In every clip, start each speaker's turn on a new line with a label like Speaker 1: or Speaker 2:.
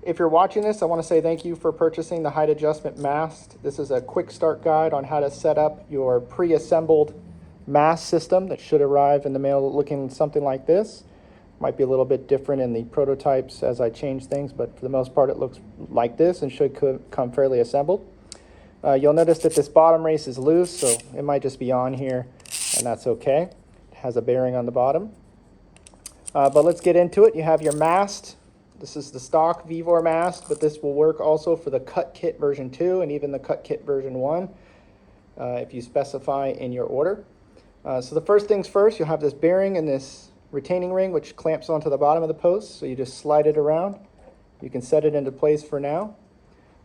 Speaker 1: if you're watching this, I want to say thank you for purchasing the height adjustment mast. This is a quick start guide on how to set up your pre-assembled mast system that should arrive in the mail looking something like this. Might be a little bit different in the prototypes as I change things, but for the most part it looks like this and should come fairly assembled. You'll notice that this bottom race is loose, so it might just be on here, and that's okay. It has a bearing on the bottom. But let's get into it. You have your mast. This is the stock Vevor mast, but this will work also for the cut kit version 2 and even the cut kit version 1 if you specify in your order. So the first things first, you'll have this bearing and this retaining ring which clamps onto the bottom of the post, so you just slide it around. You can set it into place for now.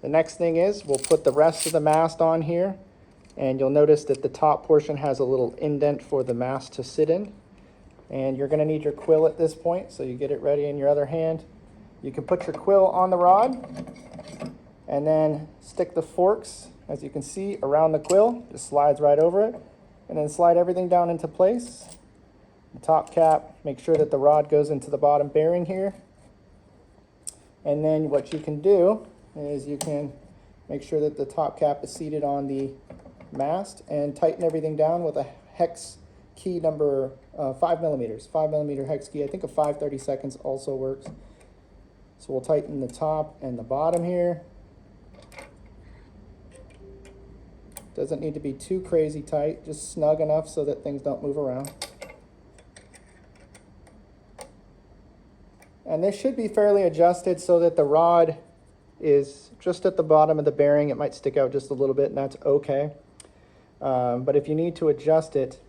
Speaker 1: The next thing is we'll put the rest of the mast on here, and you'll notice that the top portion has a little indent for the mast to sit in. And you're going to need your quill at this point, so you get it ready in your other hand. You can put your quill on the rod and then stick the forks, as you can see, around the quill. Just slides right over it, and then slide everything down into place. The top cap, make sure that the rod goes into the bottom bearing here. And then what you can do is you can make sure that the top cap is seated on the mast and tighten everything down with a hex key number 5 millimeters. 5 millimeter hex key. I think a 5/32 also works. So we'll tighten the top and the bottom here. Doesn't need to be too crazy tight, just snug enough so that things don't move around. And this should be fairly adjusted so that the rod is just at the bottom of the bearing. It might stick out just a little bit, and that's okay. But if you need to adjust it,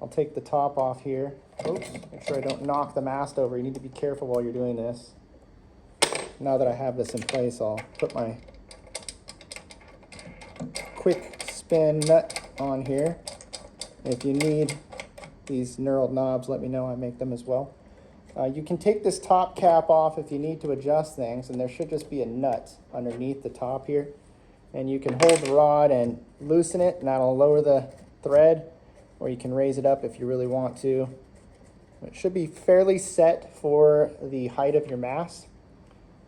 Speaker 1: I'll take the top off here. Oops, make sure I don't knock the mast over. You need to be careful while you're doing this. Now that I have this in place, I'll put my quick spin nut on here. If you need these knurled knobs, let me know. I make them as well. You can take this top cap off if you need to adjust things, and there should just be a nut underneath the top here. And you can hold the rod and loosen it, and that'll lower the thread, or you can raise it up if you really want to. It should be fairly set for the height of your mast.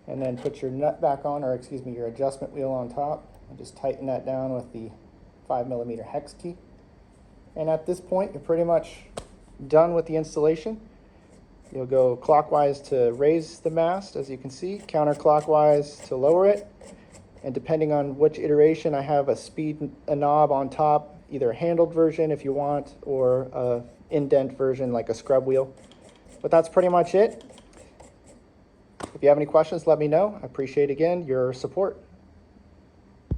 Speaker 1: And then put your nut back on, or excuse me, your adjustment wheel on top, and just tighten that down with the 5 millimeter hex key. And at this point, you're pretty much done with the installation. You'll go clockwise to raise the mast, as you can see, counterclockwise to lower it. And depending on which iteration, I have a knob on top, either a handled version if you want, or a indent version like a scrub wheel. But that's pretty much it. If you have any questions, let me know. I appreciate, again, your support.